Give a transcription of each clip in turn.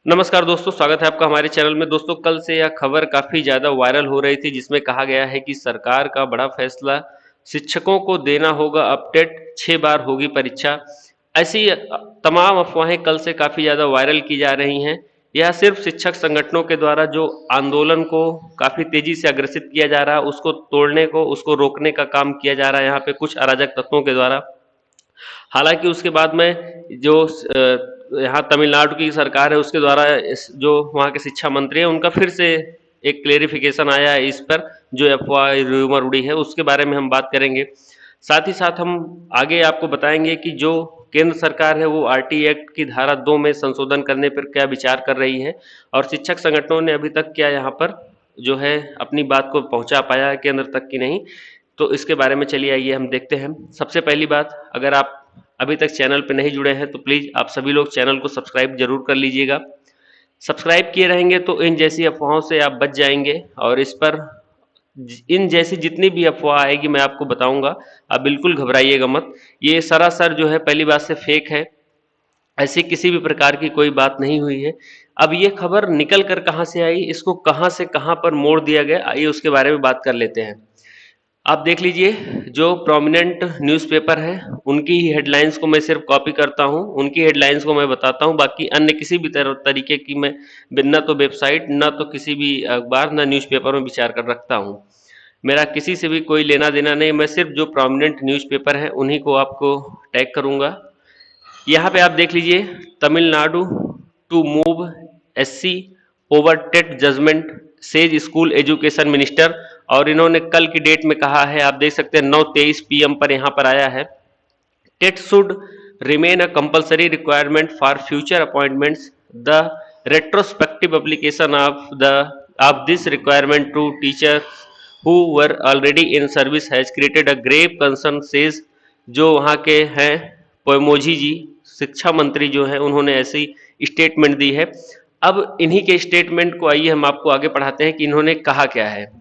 नमस्कार दोस्तों, स्वागत है आपका हमारे चैनल में। दोस्तों, कल से यह खबर काफ़ी ज़्यादा वायरल हो रही थी जिसमें कहा गया है कि सरकार का बड़ा फैसला, शिक्षकों को देना होगा अब टेट, 6 बार होगी परीक्षा। ऐसी तमाम अफवाहें कल से काफ़ी ज़्यादा वायरल की जा रही हैं। यह सिर्फ शिक्षक संगठनों के द्वारा जो आंदोलन को काफ़ी तेज़ी से अग्रसित किया जा रहा है, उसको तोड़ने को, उसको रोकने का काम किया जा रहा है यहाँ पे कुछ अराजक तत्वों के द्वारा। हालांकि उसके बाद में जो यहाँ तमिलनाडु की सरकार है उसके द्वारा जो वहाँ के शिक्षा मंत्री हैं उनका फिर से एक क्लेरिफिकेशन आया है इस पर, जो अफवाह रूमर उड़ी है उसके बारे में हम बात करेंगे। साथ ही साथ हम आगे आपको बताएंगे कि जो केंद्र सरकार है वो आरटी एक्ट की धारा 2 में संशोधन करने पर क्या विचार कर रही है, और शिक्षक संगठनों ने अभी तक क्या यहाँ पर जो है अपनी बात को पहुंचा पाया है केंद्र तक की नहीं। तो इसके बारे में चलिए आइए हम देखते हैं। सबसे पहली बात, अगर आप अभी तक चैनल पर नहीं जुड़े हैं तो प्लीज़ आप सभी लोग चैनल को सब्सक्राइब जरूर कर लीजिएगा। सब्सक्राइब किए रहेंगे तो इन जैसी अफवाहों से आप बच जाएंगे, और इस पर इन जैसी जितनी भी अफवाह आएगी मैं आपको बताऊंगा। आप बिल्कुल घबराइएगा मत, ये सरासर जो है पहली बात से फेक है। ऐसी किसी भी प्रकार की कोई बात नहीं हुई है। अब ये खबर निकल कर कहाँ से आई, इसको कहाँ से कहाँ पर मोड़ दिया गया, आइए उसके बारे में बात कर लेते हैं। आप देख लीजिए, जो प्रोमिनेंट न्यूज़पेपर है उनकी ही हेडलाइंस को मैं सिर्फ कॉपी करता हूं, उनकी हेडलाइंस को मैं बताता हूं, बाकी अन्य किसी भी तरीके की मैं न तो वेबसाइट, न तो किसी भी अखबार, न न्यूज़पेपर में विचार कर रखता हूं। मेरा किसी से भी कोई लेना देना नहीं, मैं सिर्फ जो प्रोमिनेंट न्यूज़पेपर है उन्हीं को आपको टैग करूंगा। यहाँ पे आप देख लीजिए, Tamil Nadu to move SC over TET judgement says school education minister, और इन्होंने कल की डेट में कहा है, आप देख सकते हैं 9:23 पीएम पर यहाँ पर आया है। TET should remain a compulsory requirement for future appointments. The retrospective application of this requirement to teachers who were already in service has created a grave concern, says जो वहाँ के हैं पोएमोजी जी, शिक्षा मंत्री जो हैं, उन्होंने ऐसी स्टेटमेंट दी है। अब इन्हीं के स्टेटमेंट को आइए हम आपको आगे पढ़ाते हैं कि इन्होंने कहा क्या है।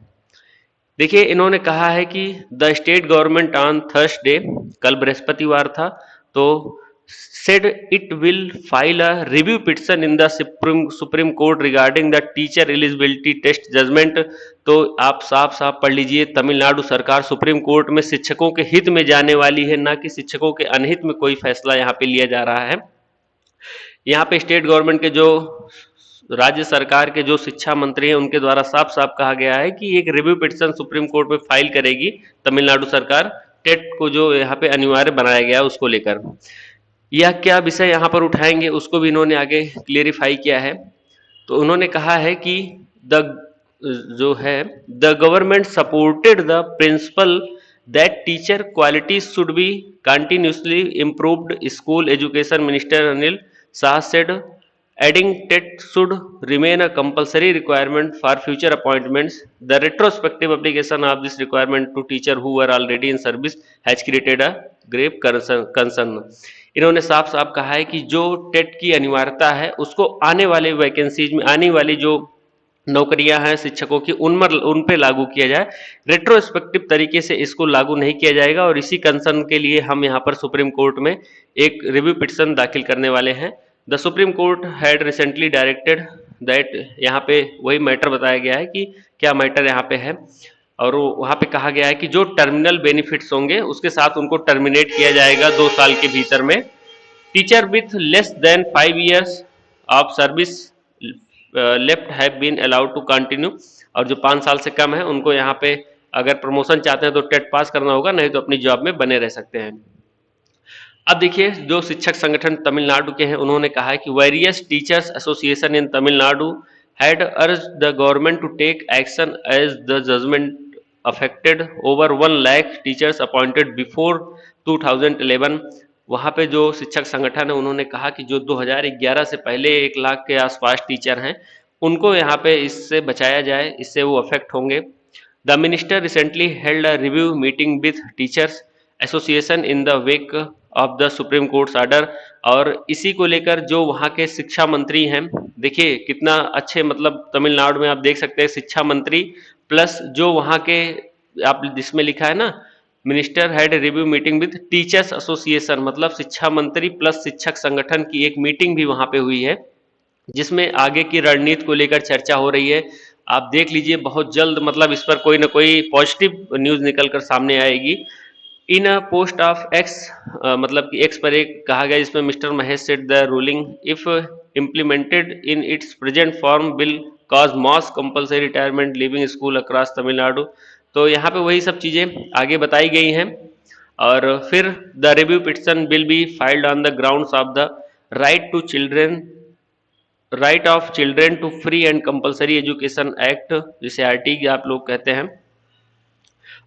देखिए, इन्होंने कहा है कि the state government on Thursday, कल बृहस्पतिवार था, तो said it will file a review petition in the supreme court regarding the teacher eligibility test judgement. तो आप साफ साफ पढ़ लीजिए, तमिलनाडु सरकार सुप्रीम कोर्ट में शिक्षकों के हित में जाने वाली है, ना कि शिक्षकों के अनहित में कोई फैसला यहाँ पे लिया जा रहा है। यहाँ पे स्टेट गवर्नमेंट के जो राज्य सरकार के जो शिक्षा मंत्री हैं उनके द्वारा साफ साफ कहा गया है कि एक रिव्यू पिटिशन सुप्रीम कोर्ट में फाइल करेगी तमिलनाडु सरकार, टेट को जो यहाँ पे अनिवार्य बनाया गया उसको लेकर। यह क्या विषय यहाँ पर उठाएंगे उसको भी इन्होंने आगे क्लियरिफाई किया है। तो उन्होंने कहा है कि द जो है the government supported the principal that teacher quality should be continuously improved, school education minister Anil Shah said, adding TET should remain a compulsory requirement for future appointments. The retrospective application of this requirement to teachers who were already in service has created a grave concern. इन्होंने साफ साफ कहा है कि जो TET की अनिवार्यता है उसको आने वाले वैकेंसीज में, आने वाली जो नौकरियां हैं शिक्षकों की, उन पे लागू किया जाए। रेट्रोस्पेक्टिव तरीके से इसको लागू नहीं किया जाएगा, और इसी कंसर्न के लिए हम यहाँ पर सुप्रीम कोर्ट में एक रिव्यू पिटिशन दाखिल करने वाले हैं। The supreme court had recently directed that, यहाँ पे वही मैटर बताया गया है कि क्या मैटर यहाँ पे है, और वहाँ पे कहा गया है कि जो टर्मिनल बेनिफिट्स होंगे उसके साथ उनको टर्मिनेट किया जाएगा 2 साल के भीतर में। Teacher with less than 5 years of service left have been allowed to continue, और जो 5 साल से कम है उनको यहाँ पे अगर प्रमोशन चाहते हैं तो टेट पास करना होगा, नहीं तो अपनी जॉब में बने रह सकते हैं। अब देखिए, जो शिक्षक संगठन तमिलनाडु के हैं उन्होंने कहा है कि various teachers association in Tamil Nadu had urged the government to take action as the judgment affected over 1 lakh teachers appointed before 2011। वहाँ पे जो शिक्षक संगठन है उन्होंने कहा कि जो 2011 से पहले 1 लाख के आसपास टीचर हैं उनको यहाँ पे इससे बचाया जाए, इससे वो अफेक्ट होंगे। The minister recently held a review meeting with teachers association in the wake of the supreme courts order, और इसी को लेकर जो वहाँ के शिक्षा मंत्री हैं, देखिए कितना अच्छे, मतलब तमिलनाडु में आप देख सकते हैं शिक्षा मंत्री प्लस जो वहाँ के, आप जिसमें लिखा है ना, minister had review meeting with teachers association, मतलब शिक्षा मंत्री प्लस शिक्षक संगठन की एक मीटिंग भी वहाँ पे हुई है। जिसमें आगे की रणनीति को लेकर चर्चा हो रही है। आप देख लीजिए बहुत जल्द मतलब इस पर कोई ना कोई पॉजिटिव न्यूज़ निकल कर सामने आएगी। इन अ पोस्ट ऑफ एक्स मतलब कि एक्स पर एक कहा गया जिसमें mister Mahesh said the ruling if implemented in its present form will cause mass compulsory retirement living school across Tamil Nadu. तो यहाँ पे वही सब चीज़ें आगे बताई गई हैं। और फिर the review petition will be filed on the grounds of the right to children right of children to free and compulsory education act, जिसे आरटी आप लोग कहते हैं,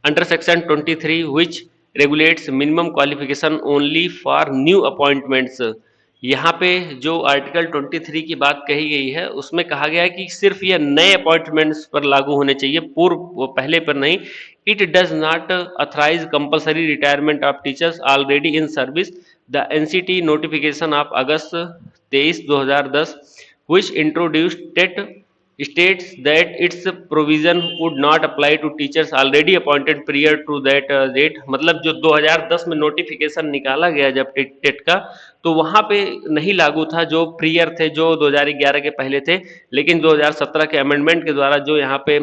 under section 23 which regulates minimum qualification only for new appointments। यहाँ पे जो article 23 की बात कही गई है उसमें कहा गया है कि सिर्फ ये नए अपॉइंटमेंट्स पर लागू होने चाहिए, पूर्व पहले पर नहीं। It does not authorise compulsory retirement of teachers already in service. The NCT notification of August 23/2010 which introduced TET states that its provision would not apply to teachers already appointed prior to that date। मतलब जो 2010 में notification निकाला गया जब TET का, तो वहां पे नहीं लागू था, जो प्रियर थे जो 2011 के पहले थे, लेकिन 2017 के अमेंडमेंट के द्वारा जो यहाँ पे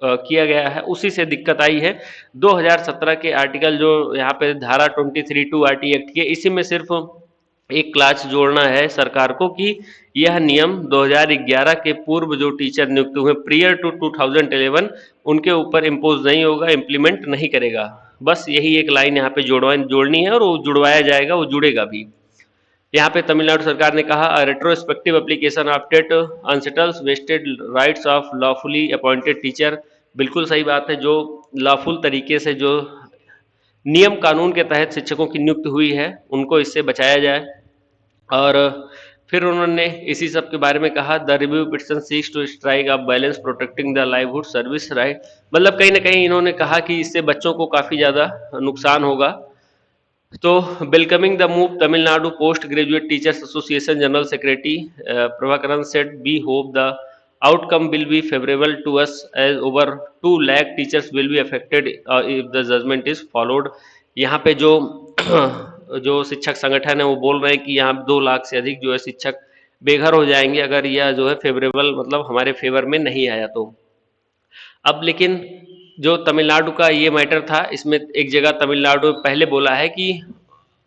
किया गया है उसी से दिक्कत आई है। 2017 के आर्टिकल जो यहाँ पे धारा 23(2) आरटी एक्ट के, इसी में सिर्फ एक क्लास जोड़ना है सरकार को कि यह नियम 2011 के पूर्व जो टीचर नियुक्त हुए प्रियर टू 2011 उनके ऊपर इम्पोज नहीं होगा, इम्प्लीमेंट नहीं करेगा। बस यही एक लाइन यहाँ पे जोड़नी है और वो जुड़वाया जाएगा, वो जुड़ेगा भी। यहाँ पे तमिलनाडु सरकार ने कहा retrospective application of TET unsettles vested rights of lawfully appointed teacher. बिल्कुल सही बात है, जो लॉफुल तरीके से जो नियम कानून के तहत शिक्षकों की नियुक्ति हुई है उनको इससे बचाया जाए। और फिर उन्होंने इसी सब के बारे में कहा the review petition seeks to strike of balance protecting the livelihood service right. मतलब कहीं ना कहीं इन्होंने कहा कि इससे बच्चों को काफ़ी ज़्यादा नुकसान होगा। तो welcoming the move Tamil Nadu post graduate teachers association general secretary Prabhakaran said we hope the outcome will be favorable to us as over 2 lakh teachers will be affected if the judgment is followed। यहाँ पे जो जो शिक्षक संगठन है वो बोल रहे हैं कि यहाँ 2 लाख से अधिक जो है शिक्षक बेघर हो जाएंगे अगर यह जो है फेवरेबल मतलब हमारे फेवर में नहीं आया तो। अब लेकिन जो तमिलनाडु का ये मैटर था, इसमें एक जगह तमिलनाडु पहले बोला है कि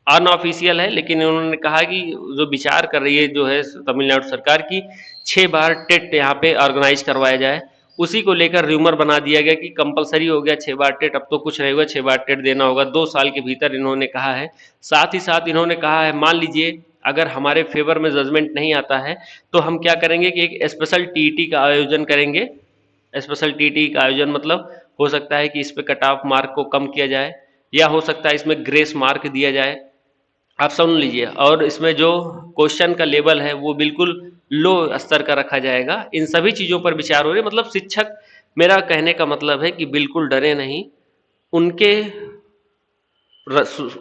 अनऑफिशियल है, लेकिन उन्होंने कहा कि जो विचार कर रही है जो है तमिलनाडु सरकार की 6 बार टेट यहाँ पे ऑर्गेनाइज करवाया जाए, उसी को लेकर र्यूमर बना दिया गया कि कंपलसरी हो गया 6 बार टेट, अब तो कुछ नहीं होगा, 6 बार टेट देना होगा 2 साल के भीतर, इन्होंने कहा है। साथ ही साथ इन्होंने कहा है मान लीजिए अगर हमारे फेवर में जजमेंट नहीं आता है तो हम क्या करेंगे कि एक स्पेशल टीईटी का आयोजन करेंगे। स्पेशल टीईटी का आयोजन मतलब हो सकता है कि इस पे कट ऑफ मार्क को कम किया जाए, या हो सकता है इसमें ग्रेस मार्क दिया जाए। आप सुन लीजिए, और इसमें जो क्वेश्चन का लेवल है वो बिल्कुल लो स्तर का रखा जाएगा। इन सभी चीज़ों पर विचार हो रही है। मतलब शिक्षक, मेरा कहने का मतलब है कि बिल्कुल डरे नहीं, उनके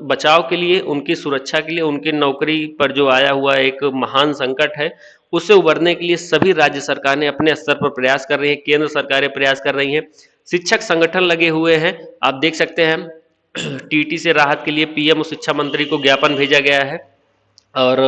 बचाव के लिए, उनकी सुरक्षा के लिए, उनकी नौकरी पर जो आया हुआ एक महान संकट है उससे उबरने के लिए सभी राज्य सरकारें अपने स्तर पर प्रयास कर रही हैं, केंद्र सरकारें प्रयास कर रही हैं, शिक्षक संगठन लगे हुए हैं। आप देख सकते हैं टीटी से राहत के लिए पीएम और शिक्षा मंत्री को ज्ञापन भेजा गया है। और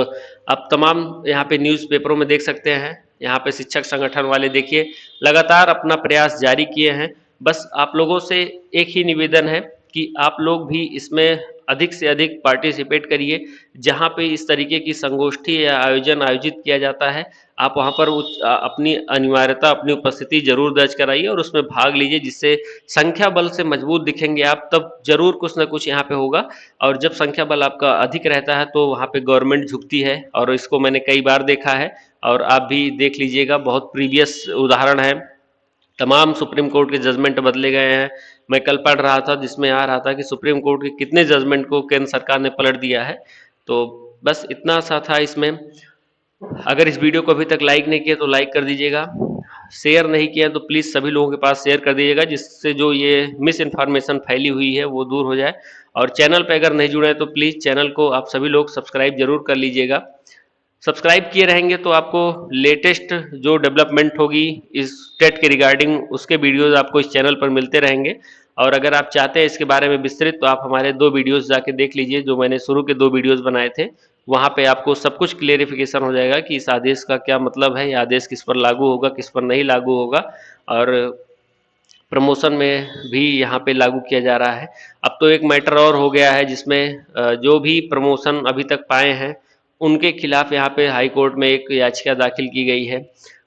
आप तमाम यहाँ पे न्यूज़पेपरों में देख सकते हैं, यहाँ पे शिक्षक संगठन वाले देखिए लगातार अपना प्रयास जारी किए हैं। बस आप लोगों से एक ही निवेदन है कि आप लोग भी इसमें अधिक से अधिक पार्टिसिपेट करिए। जहाँ पे इस तरीके की संगोष्ठी या आयोजन आयोजित किया जाता है, आप वहाँ पर अपनी अनिवार्यता, अपनी उपस्थिति जरूर दर्ज कराइए और उसमें भाग लीजिए, जिससे संख्या बल से मजबूत दिखेंगे आप, तब जरूर कुछ ना कुछ यहाँ पे होगा। और जब संख्या बल आपका अधिक रहता है तो वहाँ पे गवर्नमेंट झुकती है, और इसको मैंने कई बार देखा है और आप भी देख लीजिएगा, बहुत प्रीवियस उदाहरण है। तमाम सुप्रीम कोर्ट के जजमेंट बदले गए हैं। मैं कल पढ़ रहा था जिसमें आ रहा था कि सुप्रीम कोर्ट के कितने जजमेंट को केंद्र सरकार ने पलट दिया है। तो बस इतना सा था इसमें। अगर इस वीडियो को अभी तक लाइक नहीं किया तो लाइक कर दीजिएगा, शेयर नहीं किया तो प्लीज़ सभी लोगों के पास शेयर कर दीजिएगा, जिससे जो ये मिस इन्फॉर्मेशन फैली हुई है वो दूर हो जाए। और चैनल पर अगर नहीं जुड़े तो प्लीज़ चैनल को आप सभी लोग सब्सक्राइब जरूर कर लीजिएगा। सब्सक्राइब किए रहेंगे तो आपको लेटेस्ट जो डेवलपमेंट होगी इस टेट के रिगार्डिंग, उसके वीडियोस आपको इस चैनल पर मिलते रहेंगे। और अगर आप चाहते हैं इसके बारे में विस्तृत तो आप हमारे 2 वीडियोस जाके देख लीजिए, जो मैंने शुरू के 2 वीडियोस बनाए थे वहाँ पे आपको सब कुछ क्लेरिफिकेशन हो जाएगा कि इस आदेश का क्या मतलब है, ये आदेश किस पर लागू होगा, किस पर नहीं लागू होगा। और प्रमोशन में भी यहाँ पे लागू किया जा रहा है। अब तो एक मैटर और हो गया है जिसमें जो भी प्रमोशन अभी तक पाए हैं उनके खिलाफ यहाँ पे हाई कोर्ट में एक याचिका दाखिल की गई है।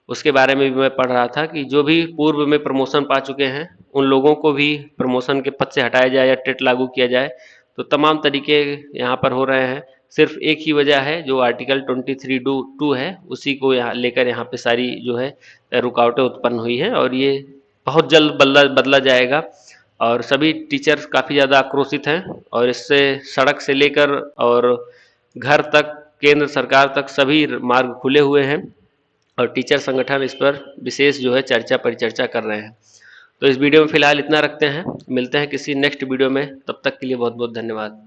उसके बारे में भी मैं पढ़ रहा था कि जो भी पूर्व में प्रमोशन पा चुके हैं उन लोगों को भी प्रमोशन के पद से हटाया जाए या टेट लागू किया जाए। तो तमाम तरीके यहाँ पर हो रहे हैं। सिर्फ एक ही वजह है जो आर्टिकल 23(2) है, उसी को यहाँ लेकर यहाँ पे सारी जो है रुकावटें उत्पन्न हुई हैं, और ये बहुत जल्द बदला बदला जाएगा। और सभी टीचर्स काफ़ी ज़्यादा आक्रोशित हैं, और इससे सड़क से लेकर और घर तक, केंद्र सरकार तक सभी मार्ग खुले हुए हैं, और टीचर संगठन इस पर विशेष जो है चर्चा परिचर्चा कर रहे हैं। तो इस वीडियो में फिलहाल इतना रखते हैं, मिलते हैं किसी नेक्स्ट वीडियो में, तब तक के लिए बहुत बहुत धन्यवाद।